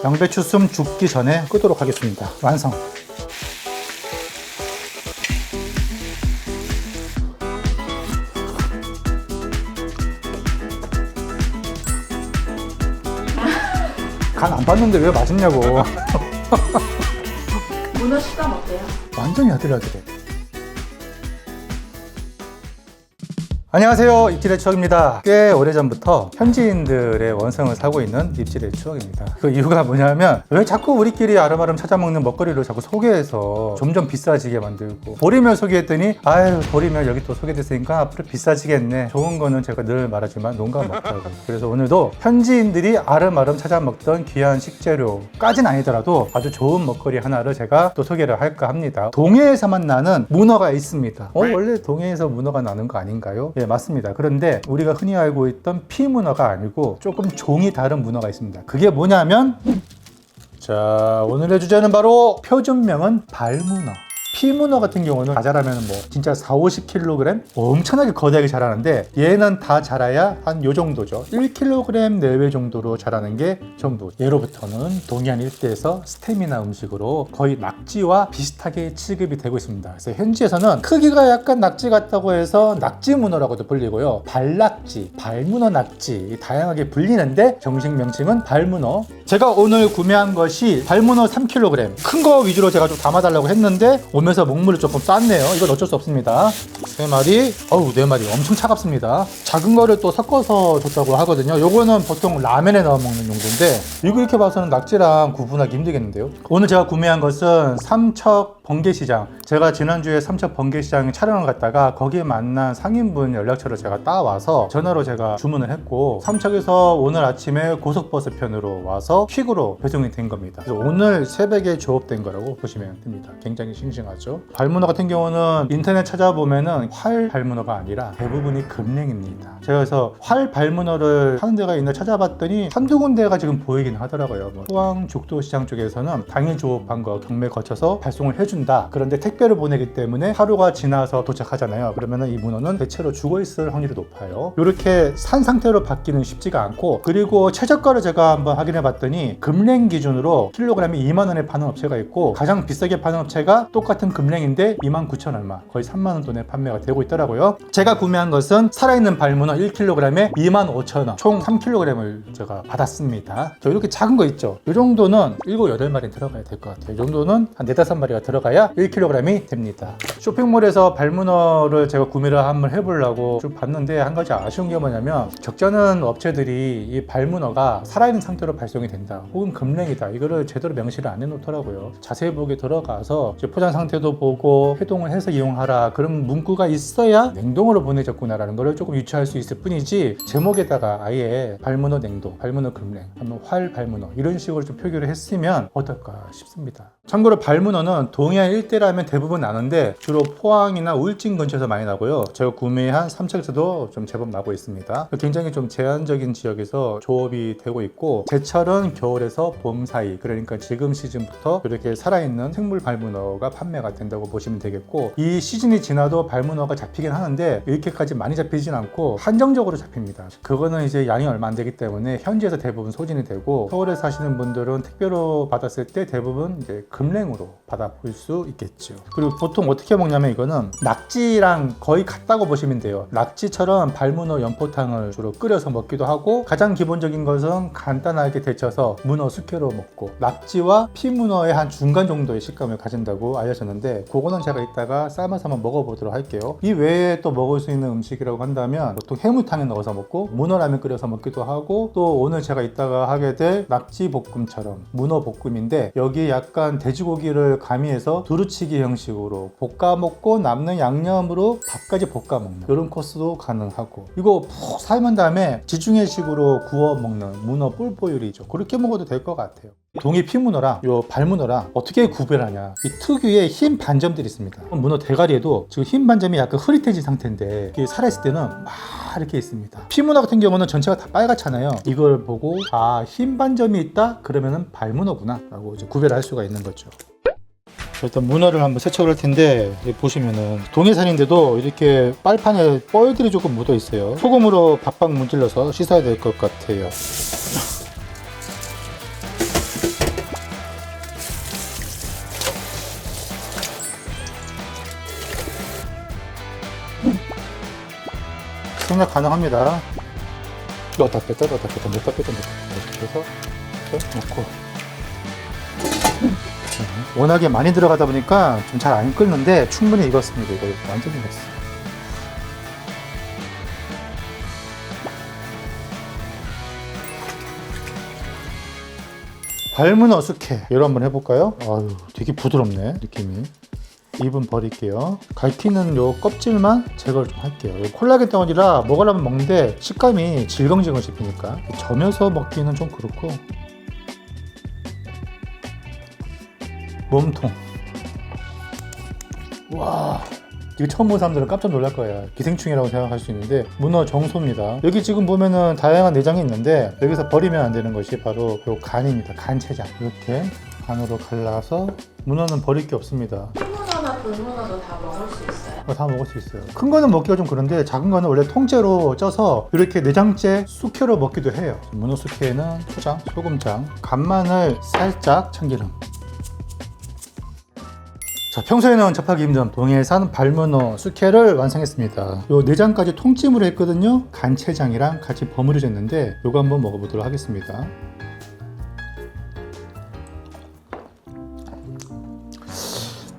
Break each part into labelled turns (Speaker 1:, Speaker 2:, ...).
Speaker 1: 양배추 숨 죽기 전에 끄도록 하겠습니다. 완성. 간 안 봤는데 왜 맛있냐고.
Speaker 2: 문어 식감 어때요?
Speaker 1: 완전히 아들아들해. 안녕하세요, 입질의 추억입니다. 꽤 오래전부터 현지인들의 원성을 사고 있는 입질의 추억입니다. 그 이유가 뭐냐면 왜 자꾸 우리끼리 아름아름 찾아먹는 먹거리를 자꾸 소개해서 점점 비싸지게 만들고, 보리멸 소개했더니 아유 보리멸 여기 또 소개됐으니까 앞으로 비싸지겠네. 좋은 거는 제가 늘 말하지만 농가 먹자고. 그래서 오늘도 현지인들이 아름아름 찾아먹던 귀한 식재료까진 아니더라도 아주 좋은 먹거리 하나를 제가 또 소개를 할까 합니다. 동해에서만 나는 문어가 있습니다. 원래 동해에서 문어가 나는 거 아닌가요? 예, 맞습니다. 그런데 우리가 흔히 알고 있던 피문어가 아니고 조금 종이 다른 문어가 있습니다. 그게 뭐냐면, 자, 오늘의 주제는 바로 표준명은 발문어. 피문어 같은 경우는 다 자라면 뭐 진짜 40-50kg 엄청나게 거대하게 자라는데, 얘는 다 자라야 한 요 정도죠. 1kg 내외 정도로 자라는 게 정도. 예로부터는 동해안 일대에서 스테미나 음식으로 거의 낙지와 비슷하게 취급이 되고 있습니다. 그래서 현지에서는 크기가 약간 낙지 같다고 해서 낙지문어라고도 불리고요, 발낙지, 발문어 낙지 다양하게 불리는데 정식 명칭은 발문어. 제가 오늘 구매한 것이 발문어 3kg, 큰 거 위주로 제가 좀 담아달라고 했는데 오면서 먹물을 조금 쌌네요. 이건 어쩔 수 없습니다. 3마리, 어우 4마리 엄청 차갑습니다. 작은 거를 또 섞어서 줬다고 하거든요. 요거는 보통 라면에 넣어 먹는 용도인데, 이거 이렇게 봐서는 낙지랑 구분하기 힘들겠는데요. 오늘 제가 구매한 것은 삼척 번개시장, 제가 지난주에 삼척 번개시장에 촬영을 갔다가 거기에 만난 상인분 연락처를 제가 따와서 전화로 제가 주문을 했고, 삼척에서 오늘 아침에 고속버스 편으로 와서 퀵으로 배송이 된 겁니다. 그래서 오늘 새벽에 조업된 거라고 보시면 됩니다. 굉장히 싱싱하죠. 발문어 같은 경우는 인터넷 찾아보면은 활 발문어가 아니라 대부분이 금냉입니다. 제가 그래서 활 발문어를 하는 데가 있나 찾아봤더니 한두 군데가 지금 보이긴 하더라고요. 뭐 포항 죽도시장 쪽에서는 당일 조업한 거 경매 거쳐서 발송을 해준다. 그런데 택배를 보내기 때문에 하루가 지나서 도착하잖아요. 그러면은 이 문어는 대체로 죽어 있을 확률이 높아요. 이렇게 산 상태로 받기는 쉽지가 않고, 그리고 최저가를 제가 한번 확인해 봤더니 금냉 기준으로 킬로그램이 2만 원에 파는 업체가 있고, 가장 비싸게 파는 업체가 똑같은 금냉인데 29,000 얼마, 거의 3만 원 돈에 판매가 되고 있더라고요. 제가 구매한 것은 살아있는 발문어 1kg에 25,000원, 총 3kg을 제가 받았습니다. 저 이렇게 작은 거 있죠? 이 정도는 7, 8마리 들어가야 될 것 같아요. 이 정도는 한 4, 5마리가 들어가야 1kg이 됩니다. 쇼핑몰에서 발문어를 제가 구매를 한번 해보려고 좀 봤는데, 한 가지 아쉬운 게 뭐냐면 적지 않은 업체들이 이 발문어가 살아있는 상태로 발송이 된다, 혹은 금냉이다, 이거를 제대로 명시를 안 해놓더라고요. 자세히 보기 들어가서 포장 상태도 보고 해동을 해서 이용하라, 그런 문구가 있어야 냉동으로 보내졌구나 라는 걸 조금 유추할 수 있을 뿐이지, 제목에다가 아예 발문어 냉동, 발문어 금냉, 아니면 활 발문어 이런 식으로 좀 표기를 했으면 어떨까 싶습니다. 참고로 발문어는 동해안 일대라면 대부분 나는데 주로 포항이나 울진 근처에서 많이 나고요, 제가 구매한 삼척에서도 좀 제법 나고 있습니다. 굉장히 좀 제한적인 지역에서 조업이 되고 있고, 제철은 겨울에서 봄 사이, 그러니까 지금 시즌부터 이렇게 살아있는 생물 발문어가 판매가 된다고 보시면 되겠고, 이 시즌이 지나도 발문어가 잡히긴 하는데 이렇게까지 많이 잡히진 않고 한정적으로 잡힙니다. 그거는 이제 양이 얼마 안 되기 때문에 현지에서 대부분 소진이 되고, 서울에 사시는 분들은 택배로 받았을 때 대부분 이제 금냉으로 받아볼 수 있겠죠. 그리고 보통 어떻게 먹냐면, 이거는 낙지랑 거의 같다고 보시면 돼요. 낙지처럼 발문어 연포탕을 주로 끓여서 먹기도 하고, 가장 기본적인 것은 간단하게 데쳐서 문어 숙회로 먹고, 낙지와 피문어의 한 중간 정도의 식감을 가진다고 알려졌는데, 그거는 제가 이따가 삶아서 한번 먹어보도록 할게요. 이 외에 또 먹을 수 있는 음식이라고 한다면 보통 해물탕에 넣어서 먹고, 문어라면 끓여서 먹기도 하고, 또 오늘 제가 이따가 하게 될 낙지 볶음처럼 문어 볶음인데, 여기에 약간 돼지고기를 가미해서 두루치기 형식으로 볶아 먹고 남는 양념으로 밥까지 볶아 먹는 이런 코스도 가능하고, 이거 푹 삶은 다음에 지중해식으로 구워 먹는 문어 뿔보 요리죠. 그렇게 먹어도 될 것 같아요. 동해 피문어랑 요 발문어랑 어떻게 구별하냐, 이 특유의 흰 반점들이 있습니다. 문어 대가리에도 지금 흰 반점이 약간 흐릿해진 상태인데, 이게 살아있을 때는 막 이렇게 있습니다. 피문어 같은 경우는 전체가 다 빨갛잖아요. 이걸 보고 흰 반점이 있다 그러면은 발문어구나 라고 이제 구별할 수가 있는 거죠. 일단 문어를 한번 세척을 할 텐데, 보시면은 동해산인데도 이렇게 빨판에 뻘들이 조금 묻어 있어요. 소금으로 박박 문질러서 씻어야 될 것 같아요. 생략 가능합니다. 넣었다 뺐다 넣었다 뺐다 넣었다 뺐다 넣었다 뺐다 넣고 워낙에 많이 들어가다 보니까 좀 잘 안 끓는데 충분히 익었습니다. 이거 완전 익었어. 발문어 숙회 이거 한번 해볼까요? 아유 되게 부드럽네 느낌이. 2분 버릴게요. 갈퀴는 요 껍질만 제거를 좀 할게요. 요 콜라겐 덩어리라 먹으려면 먹는데 식감이 질겅질겅 씹히니까 저면서 먹기는 좀 그렇고. 몸통. 와 이거 처음 본 사람들은 깜짝 놀랄 거예요. 기생충이라고 생각할 수 있는데 문어 정소입니다. 여기 지금 보면은 다양한 내장이 있는데 여기서 버리면 안 되는 것이 바로 요 간입니다. 간채장. 이렇게 간으로 갈라서 문어는 버릴 게 없습니다.
Speaker 2: 흰문어나 돌문어도 다 먹을 수 있어요?
Speaker 1: 다 먹을 수 있어요. 큰 거는 먹기가 좀 그런데 작은 거는 원래 통째로 쪄서 이렇게 내장째 숙회로 먹기도 해요. 문어 숙회에는 초장, 소금장, 간마늘 살짝, 참기름. 자, 평소에는 접하기 힘든 동해산 발문어 숙회를 완성했습니다. 요 내장까지 통찜으로 했거든요. 간채장이랑 같이 버무려져 있는데 요거 한번 먹어보도록 하겠습니다.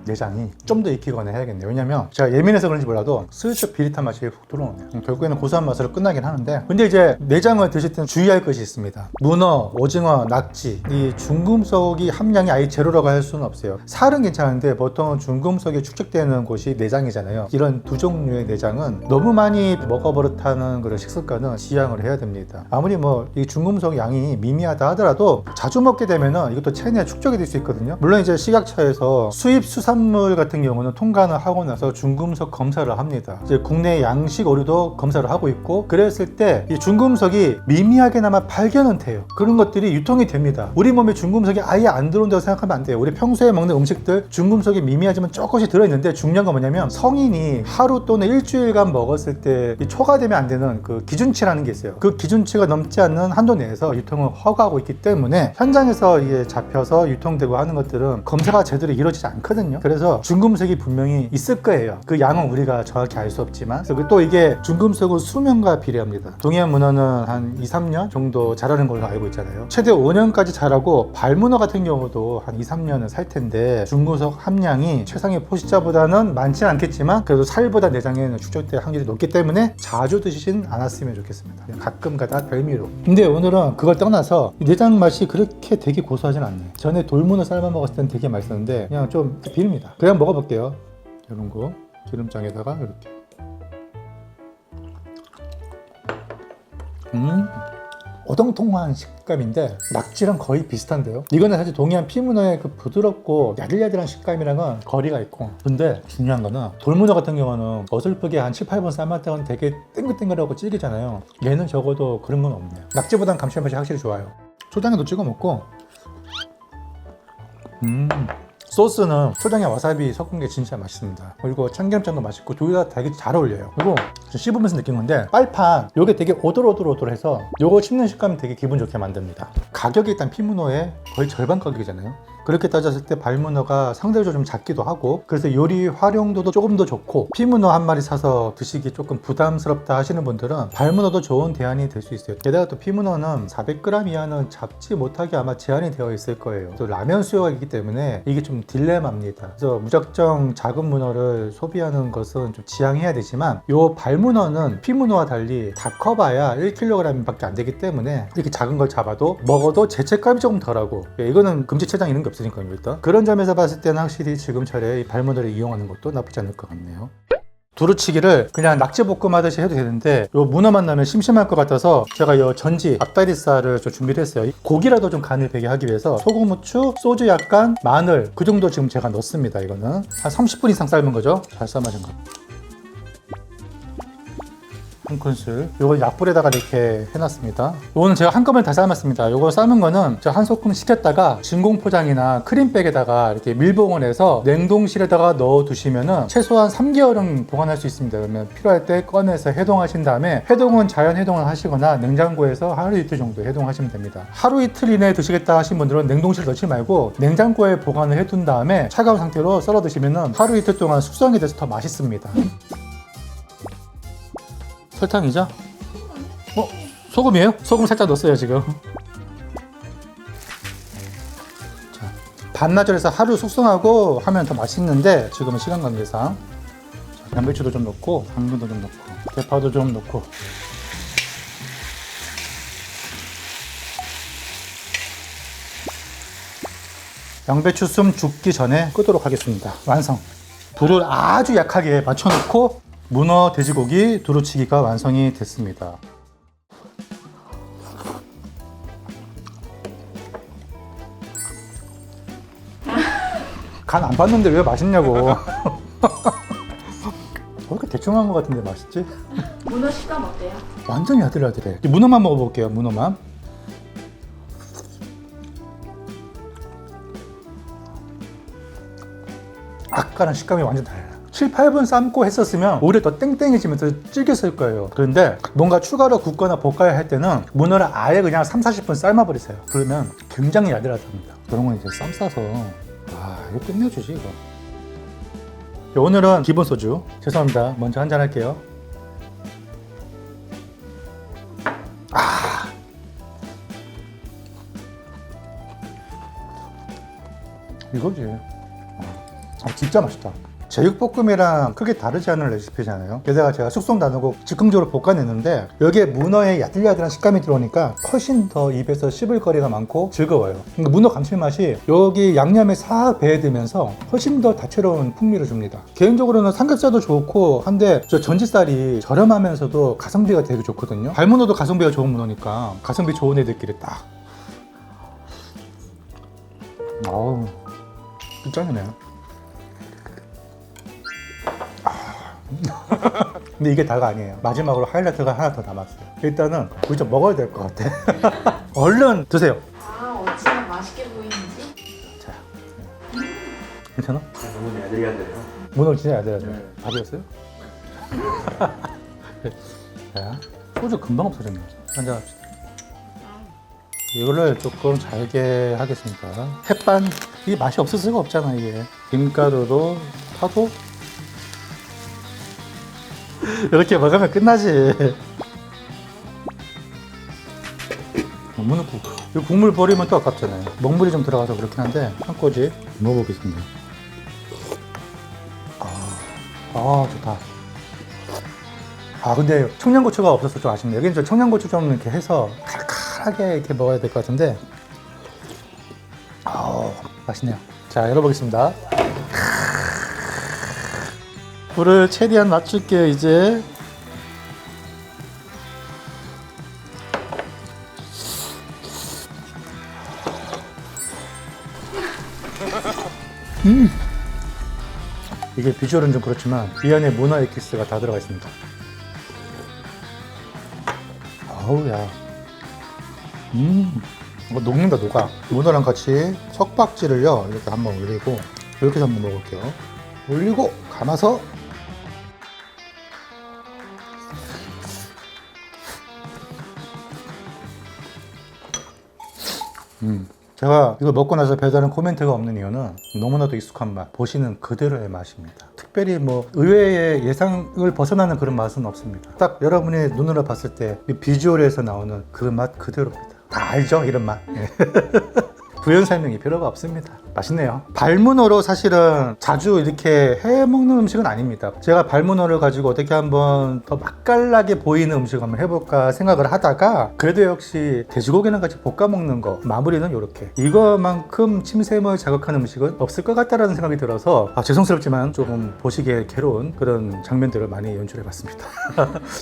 Speaker 1: 내장이 좀 더 익히거나 해야겠네요. 왜냐면 제가 예민해서 그런지 몰라도 슬쩍 비릿한 맛이 훅 들어오네요. 결국에는 고소한 맛으로 끝나긴 하는데 근데 이제 내장을 드실 때는 주의할 것이 있습니다. 문어, 오징어, 낙지 이 중금속이 함량이 아예 제로라고 할 수는 없어요. 살은 괜찮은데 보통 중금속이 축적되는 곳이 내장이잖아요. 이런 두 종류의 내장은 너무 많이 먹어버릇하는 그런 식습관은 지양을 해야 됩니다. 아무리 뭐 이 중금속 양이 미미하다 하더라도 자주 먹게 되면은 이것도 체내에 축적이 될 수 있거든요. 물론 이제 식약처에서 수입 수산물 같은 경우는 통관을 하고 나서 중금속 검사를 합니다. 이제 국내 양식 오류도 검사를 하고 있고 그랬을 때 이 중금속이 미미하게나마 발견은 돼요. 그런 것들이 유통이 됩니다. 우리 몸에 중금속이 아예 안 들어온다고 생각하면 안 돼요. 우리 평소에 먹는 음식들 중금속이 미미하지만 조금씩 들어있는데 중요한 건 뭐냐면 성인이 하루 또는 일주일간 먹었을 때 초과되면 안 되는 그 기준치라는 게 있어요. 그 기준치가 넘지 않는 한도 내에서 유통을 허가하고 있기 때문에 현장에서 이게 잡혀서 유통되고 하는 것들은 검사가 제대로 이루어지지 않거든요. 그래서 중금속이 분명히 있을 거예요. 그 양은 우리가 정확히 알 수 없지만 그리고 또 이게 중금속은 수명과 비례합니다. 동해안 문어는 한 2-3년 정도 자라는 걸로 알고 있잖아요. 최대 5년까지 자라고 발문어 같은 경우도 한 2-3년은 살 텐데 중금속 함량이 최상의 포식자보다는 많지는 않겠지만 그래도 살보다 내장에는 축적될 확률이 높기 때문에 자주 드시진 않았으면 좋겠습니다. 가끔가다 별미로. 근데 오늘은 그걸 떠나서 내장 맛이 그렇게 되게 고소하진 않네요. 전에 돌문어 삶아 먹었을 때는 되게 맛있었는데 그냥 좀 비립니다. 그냥 먹어볼게요. 이런 거 기름장에다가 이렇게 어동통한 식감인데 낙지랑 거의 비슷한데요. 이거는 사실 동해안 피문어의 그 부드럽고 야들야들한 식감이랑은 거리가 있고 근데 중요한 거는 돌문어 같은 경우는 어설프게 한 7-8번 삶았다가는 되게 땡글땡글하고 질기잖아요. 얘는 적어도 그런 건 없네요. 낙지보다는 감칠맛이 확실히 좋아요. 초장에도 찍어 먹고 소스는 초장에 와사비 섞은 게 진짜 맛있습니다. 그리고 참기름장도 맛있고 둘 다 되게 잘 어울려요. 그리고 씹으면서 느낀 건데 빨판 요게 되게 오돌오돌해서 요거 씹는 식감이 되게 기분 좋게 만듭니다. 가격이 일단 피문어의 거의 절반 가격이잖아요. 그렇게 따졌을 때 발문어가 상대적으로 좀 작기도 하고 그래서 요리 활용도도 조금 더 좋고 피문어 한 마리 사서 드시기 조금 부담스럽다 하시는 분들은 발문어도 좋은 대안이 될 수 있어요. 게다가 또 피문어는 400g 이하는 잡지 못하게 아마 제한이 되어 있을 거예요. 또 라면 수요가 있기 때문에 이게 좀 딜레마입니다. 그래서 무작정 작은 문어를 소비하는 것은 좀 지양해야 되지만 요 발문어는 피문어와 달리 다 커봐야 1kg 밖에 안 되기 때문에 이렇게 작은 걸 잡아도 먹어도 죄책감이 조금 덜하고 이거는 금지체장 이런 게 없으니까요. 일단 그런 점에서 봤을 때는 확실히 지금철에 이 발문어를 이용하는 것도 나쁘지 않을 것 같네요. 두루치기를 그냥 낙지볶음 하듯이 해도 되는데 요 문어만 나면 심심할 것 같아서 제가 요 전지 앞다리살을 좀 준비를 했어요. 고기라도 좀 간을 배게 하기 위해서 소금, 후추, 소주 약간, 마늘 그 정도 지금 제가 넣습니다. 이거는 한 30분 이상 삶은 거죠. 잘 삶아진 거. 한 큰술. 요걸 약불에다가 이렇게 해놨습니다. 요거는 제가 한꺼번에 다 삶았습니다. 요거 삶은 거는 제가 한 소끔 식혔다가 진공 포장이나 크림백에다가 이렇게 밀봉을 해서 냉동실에다가 넣어 두시면은 최소한 3개월은 보관할 수 있습니다. 그러면 필요할 때 꺼내서 해동하신 다음에 해동은 자연 해동을 하시거나 냉장고에서 하루 이틀 정도 해동하시면 됩니다. 하루 이틀 이내에 드시겠다 하신 분들은 냉동실 넣지 말고 냉장고에 보관을 해둔 다음에 차가운 상태로 썰어 드시면은 하루 이틀 동안 숙성이 돼서 더 맛있습니다. 설탕이죠? 소금이에요? 소금 살짝 넣었어요 지금. 자, 반나절에서 하루 숙성하고 하면 더 맛있는데 지금은 시간 관계상 양배추도 좀 넣고 당근도 좀 넣고 대파도 좀 넣고 양배추 숨 죽기 전에 끄도록 하겠습니다. 완성. 불을 아주 약하게 맞춰놓고 문어 돼지고기 두루치기가 완성이 됐습니다. 간 안 봤는데 왜 맛있냐고. 왜 이렇게 대충 한 것 같은데 맛있지?
Speaker 2: 문어 식감 어때요?
Speaker 1: 완전 야들야들해. 문어만 먹어볼게요. 문어만. 아까랑 식감이 완전 달라요. 7, 8분 삶고 했었으면 오히려 더 땡땡해지면서 질겼을 거예요. 그런데 뭔가 추가로 굽거나 볶아야 할 때는 문어를 아예 그냥 3, 40분 삶아버리세요. 그러면 굉장히 야들야들합니다. 그런 건 이제 쌈 싸서 이거 끝내주지 이거. 오늘은 기본 소주. 죄송합니다. 먼저 한잔 할게요. 이거지. 진짜 맛있다. 제육볶음이랑 크게 다르지 않은 레시피잖아요. 게다가 제가 숙성도 안 하고 즉흥적으로 볶아냈는데 여기에 문어의 야들야들한 식감이 들어오니까 훨씬 더 입에서 씹을 거리가 많고 즐거워요. 그러니까 문어 감칠맛이 여기 양념에 싹 배해들면서 훨씬 더 다채로운 풍미를 줍니다. 개인적으로는 삼겹살도 좋고 한데 저 전지살이 저렴하면서도 가성비가 되게 좋거든요. 발문어도 가성비가 좋은 문어니까 가성비 좋은 애들끼리 딱. 어우, 짱이네요. 근데 이게 다가 아니에요. 마지막으로 하이라이트가 하나 더 남았어요. 일단은 우리 좀 먹어야 될 것 같아. 얼른 드세요.
Speaker 2: 어찌나 맛있게 보이는지.
Speaker 1: 자, 괜찮아?
Speaker 3: 너무 야들야들해요.
Speaker 1: 문어 진짜 야들야들. 밥이었어요? 자, 소주 금방 없어졌네. 한잔 합시다. 이거를 조금 잘게 하겠습니다. 햇반, 이게 맛이 없을 수가 없잖아, 이게. 김가루로 타도 이렇게 먹으면 끝나지. 문어국. 이 국물 버리면 또 아깝잖아요. 먹물이 좀 들어가서 그렇긴 한데 한 꼬집 먹어보겠습니다. 좋다. 근데 청양고추가 없어서 좀 아쉽네요. 여기는 좀 청양고추 좀 이렇게 해서 칼칼하게 이렇게 먹어야 될 것 같은데. 맛있네요. 자, 열어보겠습니다. 불을 최대한 낮출게요, 이제. 이게 비주얼은 좀 그렇지만 이 안에 문어 에키스가 다 들어가 있습니다. 어우야. 녹는다, 녹아. 문어랑 같이 석박지를요, 이렇게 한번 올리고, 이렇게 해서 한번 먹을게요. 올리고, 감아서, 제가 이거 먹고 나서 별다른 코멘트가 없는 이유는 너무나도 익숙한 맛, 보시는 그대로의 맛입니다. 특별히 뭐 의외의 예상을 벗어나는 그런 맛은 없습니다. 딱 여러분의 눈으로 봤을 때 이 비주얼에서 나오는 그 맛 그대로입니다. 다 알죠? 이런 맛. 부연 설명이 필요가 없습니다. 맛있네요. 발문어로 사실은 자주 이렇게 해 먹는 음식은 아닙니다. 제가 발문어를 가지고 어떻게 한번 더 맛깔나게 보이는 음식을 한번 해볼까 생각을 하다가 그래도 역시 돼지고기랑 같이 볶아 먹는 거 마무리는 이렇게 이거만큼 침샘을 자극하는 음식은 없을 것 같다라는 생각이 들어서 죄송스럽지만 조금 보시기에 괴로운 그런 장면들을 많이 연출해봤습니다.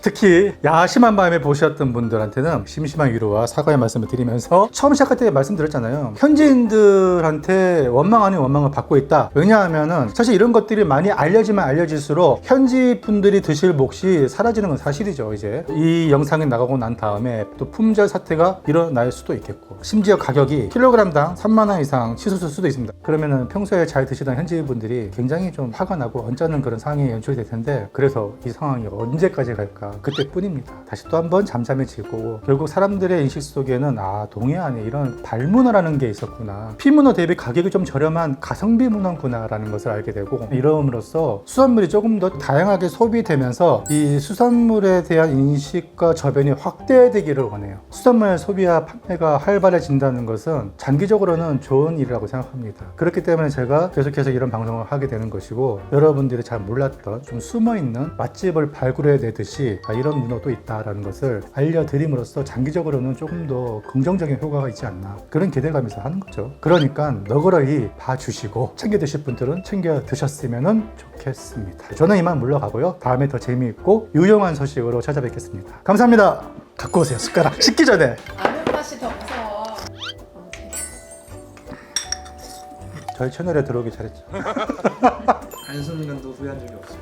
Speaker 1: 특히 야심한 밤에 보셨던 분들한테는 심심한 위로와 사과의 말씀을 드리면서 처음 시작할 때 말씀드렸잖아요. 현지인들한테 원망 아닌 원망을 받고 있다. 왜냐하면은 사실 이런 것들이 많이 알려지면 알려질수록 현지 분들이 드실 몫이 사라지는 건 사실이죠. 이제 이 영상이 나가고 난 다음에 또 품절 사태가 일어날 수도 있겠고 심지어 가격이 킬로그램당 3만 원 이상 치솟을 수도 있습니다. 그러면은 평소에 잘 드시던 현지 분들이 굉장히 좀 화가 나고 언짢은 그런 상황이 연출이 될 텐데 그래서 이 상황이 언제까지 갈까 그때뿐입니다. 다시 또 한번 잠잠해지고 결국 사람들의 인식 속에는 동해안에 이런 발문어라는 게 있어. 있었구나. 피문어 대비 가격이 좀 저렴한 가성비 문어구나라는 것을 알게 되고, 이러므로써 수산물이 조금 더 다양하게 소비되면서 이 수산물에 대한 인식과 저변이 확대되기를 원해요. 수산물 소비와 판매가 활발해진다는 것은 장기적으로는 좋은 일이라고 생각합니다. 그렇기 때문에 제가 계속해서 이런 방송을 하게 되는 것이고, 여러분들이 잘 몰랐던 좀 숨어있는 맛집을 발굴해내듯이 이런 문어도 있다라는 것을 알려드림으로써 장기적으로는 조금 더 긍정적인 효과가 있지 않나, 그런 기대감에서 하는 거죠. 그러니까 너그러이 봐주시고 챙겨 드실 분들은 챙겨 드셨으면 좋겠습니다. 저는 이만 물러가고요. 다음에 더 재미있고 유용한 소식으로 찾아뵙겠습니다. 감사합니다. 갖고 오세요, 숟가락. 식기 전에.
Speaker 2: 라면 맛이 더 무서워.
Speaker 1: 저희 채널에 들어오기 잘했죠.
Speaker 3: 한순간도 후회한 적이 없어요.